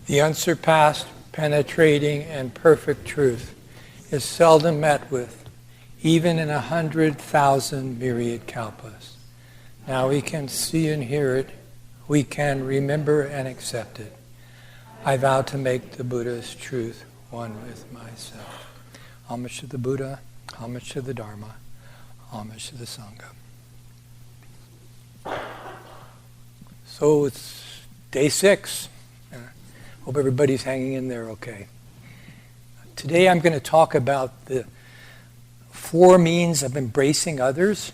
The unsurpassed, penetrating, and perfect truth is seldom met with, even in 100,000 myriad kalpas. Now we can see and hear it, we can remember and accept it. I vow to make the Buddha's truth one with myself. Homage to the Buddha, homage to the Dharma, homage to the Sangha. So it's day 6. Hope everybody's hanging in there okay. Today I'm going to talk about the 4 means of embracing others.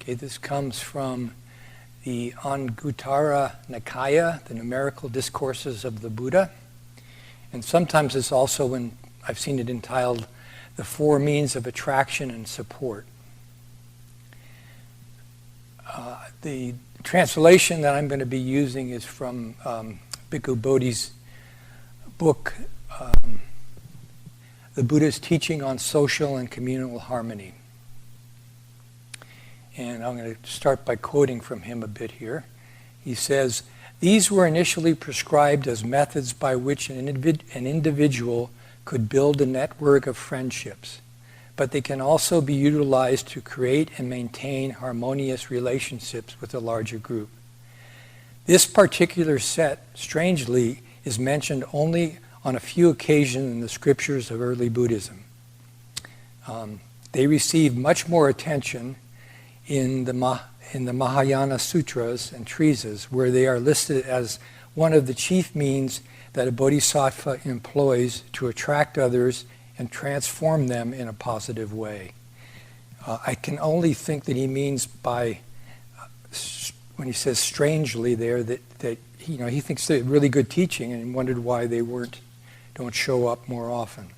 Okay, this comes from the Anguttara Nikaya, the numerical discourses of the Buddha. And sometimes it's also, when I've seen it entitled, the 4 means of attraction and support. The translation that I'm going to be using is from Bhikkhu Bodhi's book, The Buddha's Teaching on Social and Communal Harmony. And I'm going to start by quoting from him a bit here. He says, "These were initially prescribed as methods by which an individual could build a network of friendships, but they can also be utilized to create and maintain harmonious relationships with a larger group. This particular set, strangely, is mentioned only on a few occasions in the scriptures of early Buddhism. They receive much more attention in the Mahayana Sutras and Treatises, where they are listed as one of the chief means that a bodhisattva employs to attract others and transform them in a positive way." I can only think that he means by, when he says strangely there, that he thinks they're really good teaching and wondered why they don't show up more often.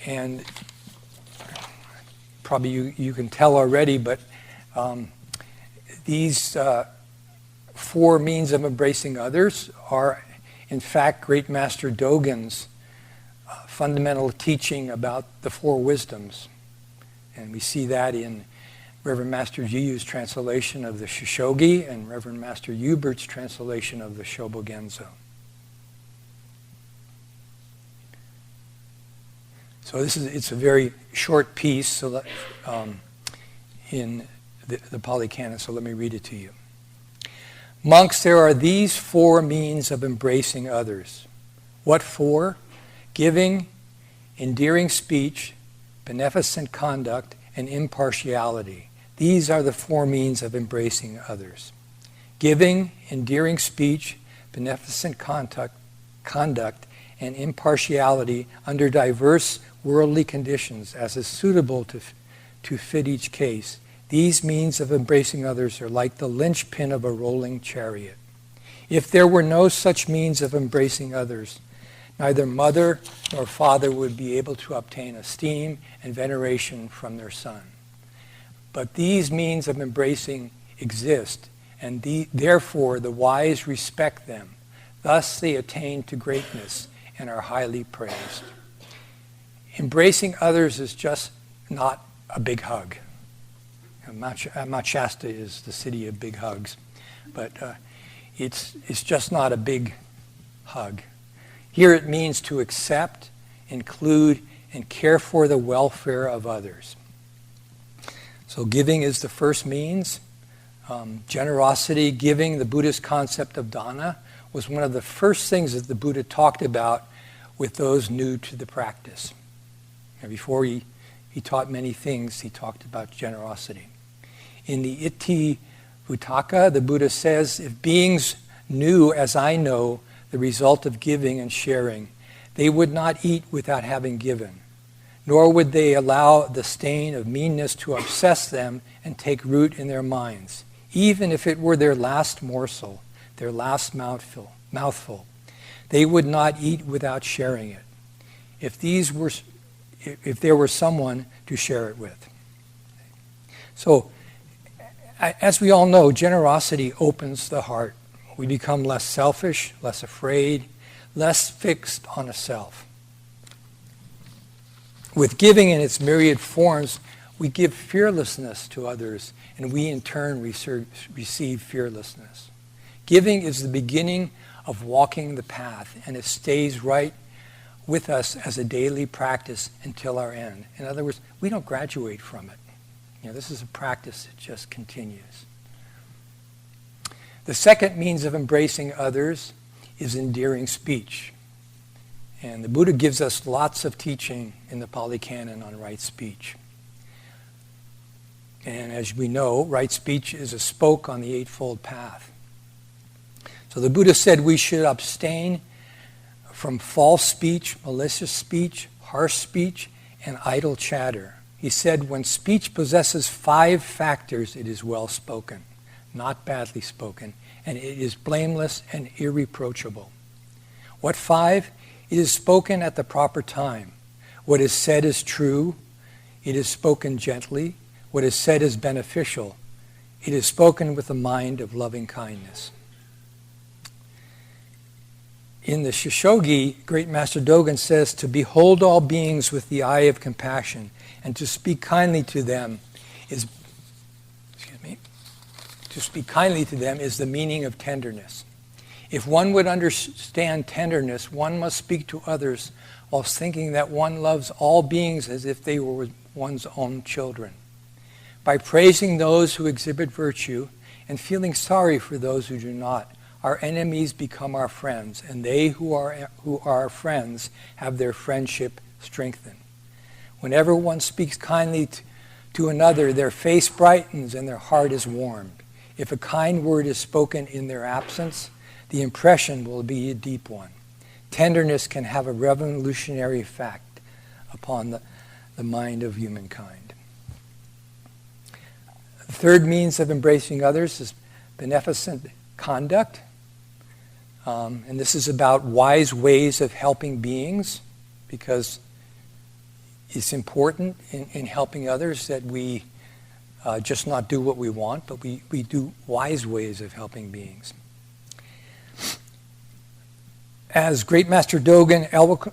And probably you can tell already, but these 4 means of embracing others are, in fact, Great Master Dogen's fundamental teaching about the 4 wisdoms. And we see that in Reverend Master Jiyu's translation of the Shishogi and Reverend Master Hubert's translation of the Shobogenzo. So it's a very short piece in the Pali Canon, so let me read it to you. "Monks, there are these 4 means of embracing others. What 4? Giving, endearing speech, beneficent conduct, and impartiality. These are the 4 means of embracing others. Giving, endearing speech, beneficent conduct, and impartiality under diverse worldly conditions as is suitable to fit each case. These means of embracing others are like the linchpin of a rolling chariot. If there were no such means of embracing others, neither mother nor father would be able to obtain esteem and veneration from their son. But these means of embracing exist, and therefore the wise respect them. Thus they attain to greatness and are highly praised." Embracing others is just not a big hug. Mount Shasta is the city of big hugs, but it's just not a big hug. Here it means to accept, include, and care for the welfare of others. So giving is the first means. Generosity, giving, the Buddhist concept of dana, was one of the first things that the Buddha talked about with those new to the practice. And before he taught many things, he talked about generosity. In the Iti Vuttaka, the Buddha says, "If beings knew as I know the result of giving and sharing, they would not eat without having given, nor would they allow the stain of meanness to obsess them and take root in their minds, even if it were their last morsel, their last mouthful. They would not eat without sharing it, if there were someone to share it with." So, as we all know, generosity opens the heart. We become less selfish, less afraid, less fixed on a self. With giving in its myriad forms, we give fearlessness to others, and we in turn receive fearlessness. Giving is the beginning of walking the path, and it stays right with us as a daily practice until our end. In other words, we don't graduate from it. This is a practice that just continues. The second means of embracing others is endearing speech. And the Buddha gives us lots of teaching in the Pali Canon on right speech. And as we know, right speech is a spoke on the Eightfold Path. So the Buddha said we should abstain from false speech, malicious speech, harsh speech, and idle chatter. He said when speech possesses 5 factors, it is well spoken, not badly spoken, and it is blameless and irreproachable. What 5? It is spoken at the proper time. What is said is true. It is spoken gently. What is said is beneficial. It is spoken with a mind of loving kindness. In the Shishogi, Great Master Dogen says to behold all beings with the eye of compassion and to speak kindly to them is the meaning of tenderness. If one would understand tenderness, one must speak to others whilst thinking that one loves all beings as if they were one's own children. By praising those who exhibit virtue and feeling sorry for those who do not, our enemies become our friends, and they who are our friends have their friendship strengthened. Whenever one speaks kindly to another, their face brightens and their heart is warmed. If a kind word is spoken in their absence, the impression will be a deep one. Tenderness can have a revolutionary effect upon the mind of humankind. The third means of embracing others is beneficent conduct. And this is about wise ways of helping beings, because it's important in helping others that we just not do what we want, but we do wise ways of helping beings. As Great Master Dogen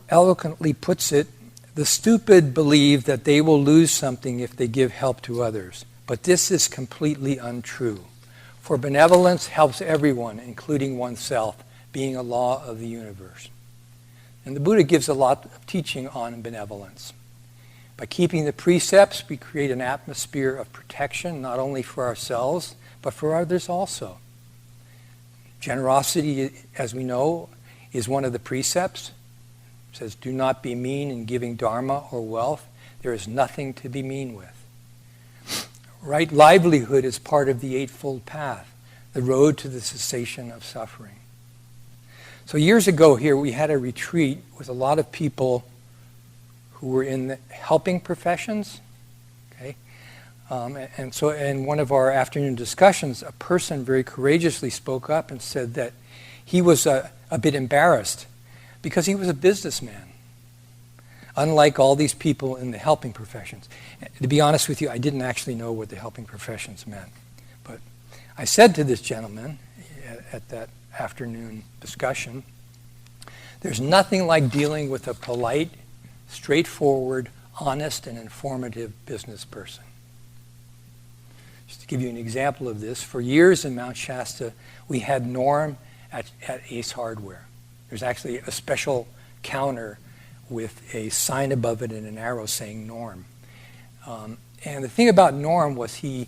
eloquently puts it, the stupid believe that they will lose something if they give help to others. But this is completely untrue. For benevolence helps everyone, including oneself, being a law of the universe. And the Buddha gives a lot of teaching on benevolence. By keeping the precepts, we create an atmosphere of protection, not only for ourselves, but for others also. Generosity, as we know, is one of the precepts. It says, do not be mean in giving dharma or wealth. There is nothing to be mean with. Right livelihood is part of the Eightfold Path, the road to the cessation of suffering. So years ago here, we had a retreat with a lot of people who were in the helping professions. Okay, and so in one of our afternoon discussions, a person very courageously spoke up and said that he was a bit embarrassed because he was a businessman, unlike all these people in the helping professions. To be honest with you, I didn't actually know what the helping professions meant. But I said to this gentleman at that afternoon discussion, there's nothing like dealing with a polite, straightforward, honest, and informative business person. Just to give you an example of this, for years in Mount Shasta, we had Norm at Ace Hardware. There's actually a special counter with a sign above it and an arrow saying Norm. And the thing about Norm was he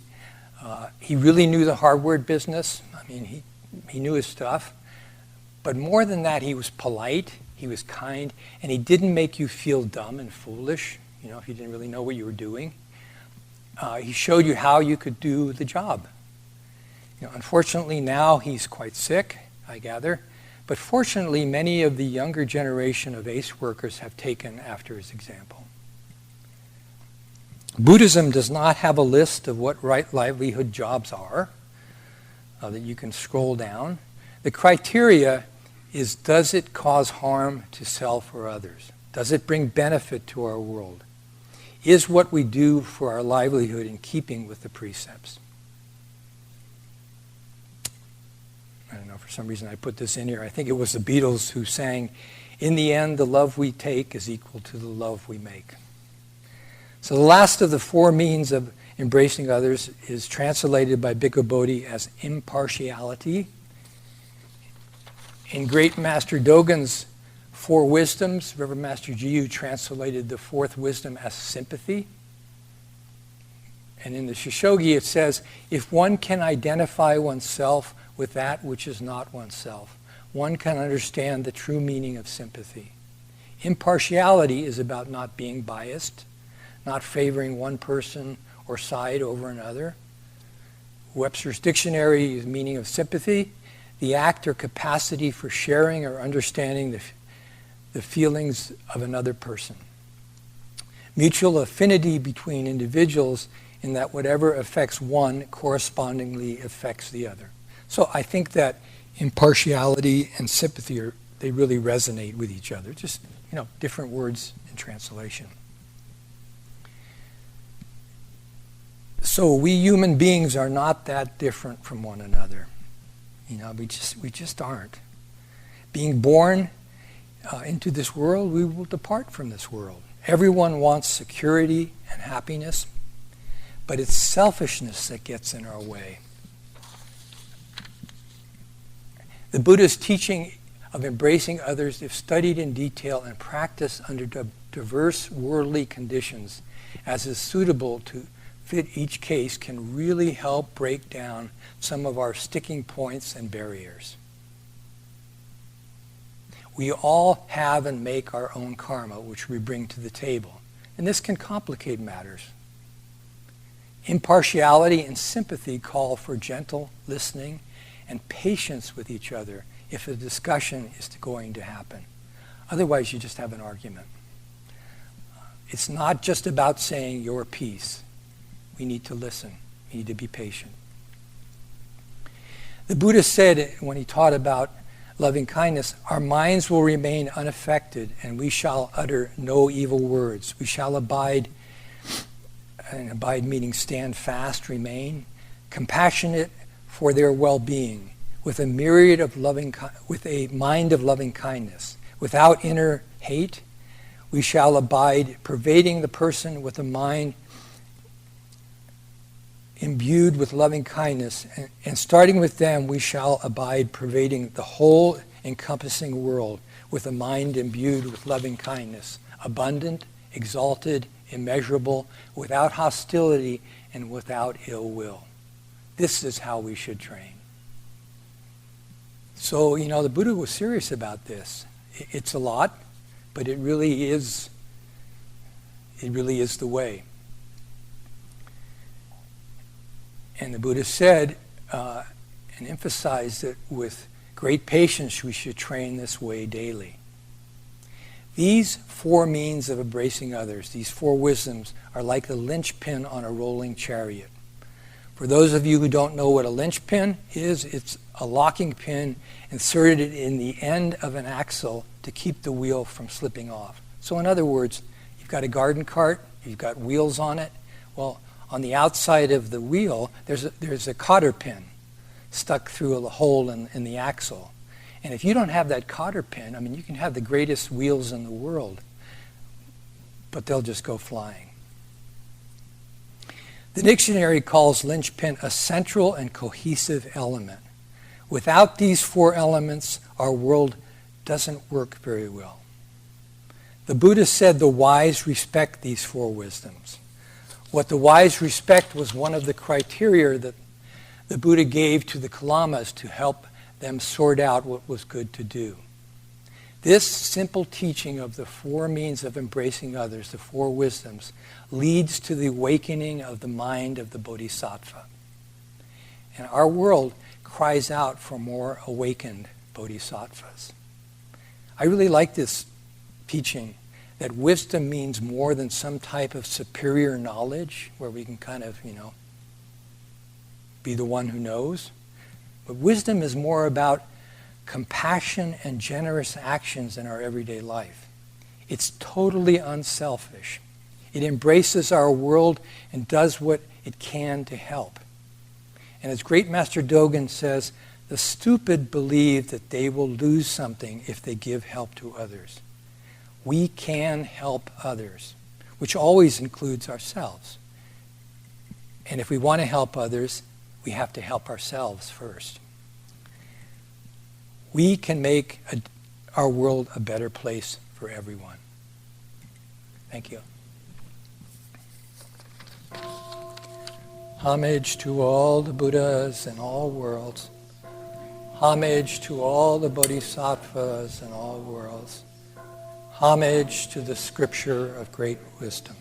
really knew the hardware business. I mean, he knew his stuff. But more than that, he was polite, he was kind, and he didn't make you feel dumb and foolish, if you didn't really know what you were doing. He showed you how you could do the job. Unfortunately, now he's quite sick, I gather. But fortunately, many of the younger generation of ACE workers have taken after his example. Buddhism does not have a list of what right livelihood jobs are that you can scroll down. The criteria is, does it cause harm to self or others? Does it bring benefit to our world? Is what we do for our livelihood in keeping with the precepts? I don't know, for some reason I put this in here. I think it was the Beatles who sang, in the end, the love we take is equal to the love we make. So the last of the 4 means of embracing others is translated by Bhikkhu Bodhi as impartiality. In Great Master Dogen's Four Wisdoms, Reverend Master Jiyu translated the fourth wisdom as sympathy. And in the Shishogi it says, if one can identify oneself with that which is not oneself, one can understand the true meaning of sympathy. Impartiality is about not being biased, not favoring one person or side over another. Webster's Dictionary meaning of sympathy, the act or capacity for sharing or understanding the feelings of another person. Mutual affinity between individuals in that whatever affects one correspondingly affects the other. So I think that impartiality and sympathy they really resonate with each other. Just, different words in translation. So we human beings are not that different from one another. We just aren't. Being born into this world, we will depart from this world. Everyone wants security and happiness, but it's selfishness that gets in our way. The Buddha's teaching of embracing others, if studied in detail and practiced under diverse worldly conditions, as is suitable to fit each case, can really help break down some of our sticking points and barriers. We all have and make our own karma, which we bring to the table, and this can complicate matters. Impartiality and sympathy call for gentle listening and patience with each other if a discussion is going to happen. Otherwise, you just have an argument. It's not just about saying your piece. We need to listen. We need to be patient. The Buddha said when he taught about loving kindness, our minds will remain unaffected and we shall utter no evil words. We shall abide, and abide meaning stand fast, remain, compassionate for their well-being, with a myriad of with a mind of loving kindness, without inner hate. We shall abide, pervading the person with a mind imbued with loving kindness, and starting with them, we shall abide, pervading the whole encompassing world with a mind imbued with loving kindness, abundant, exalted, immeasurable, without hostility and without ill will. This is how we should train. So, the Buddha was serious about this. It's a lot, but it really is the way. And the Buddha said and emphasized that with great patience we should train this way daily. These four means of embracing others, these four wisdoms, are like the linchpin on a rolling chariot. For those of you who don't know what a linchpin is, it's a locking pin inserted in the end of an axle to keep the wheel from slipping off. So in other words, you've got a garden cart, you've got wheels on it. Well, on the outside of the wheel, there's a cotter pin stuck through a hole in the axle. And if you don't have that cotter pin, you can have the greatest wheels in the world, but they'll just go flying. The dictionary calls linchpin a central and cohesive element. Without these four elements, our world doesn't work very well. The Buddha said the wise respect these four wisdoms. What the wise respect was one of the criteria that the Buddha gave to the Kalamas to help them sort out what was good to do. This simple teaching of the four means of embracing others, the four wisdoms, leads to the awakening of the mind of the Bodhisattva. And our world cries out for more awakened Bodhisattvas. I really like this teaching that wisdom means more than some type of superior knowledge where we can kind of, be the one who knows. But wisdom is more about compassion and generous actions in our everyday life. It's totally unselfish. It embraces our world and does what it can to help. And as Great Master Dogen says, the stupid believe that they will lose something if they give help to others. We can help others, which always includes ourselves. And if we want to help others, we have to help ourselves first. we can make our world a better place for everyone. Thank you. Homage to all the Buddhas in all worlds. Homage to all the Bodhisattvas in all worlds. Homage to the scripture of great wisdom.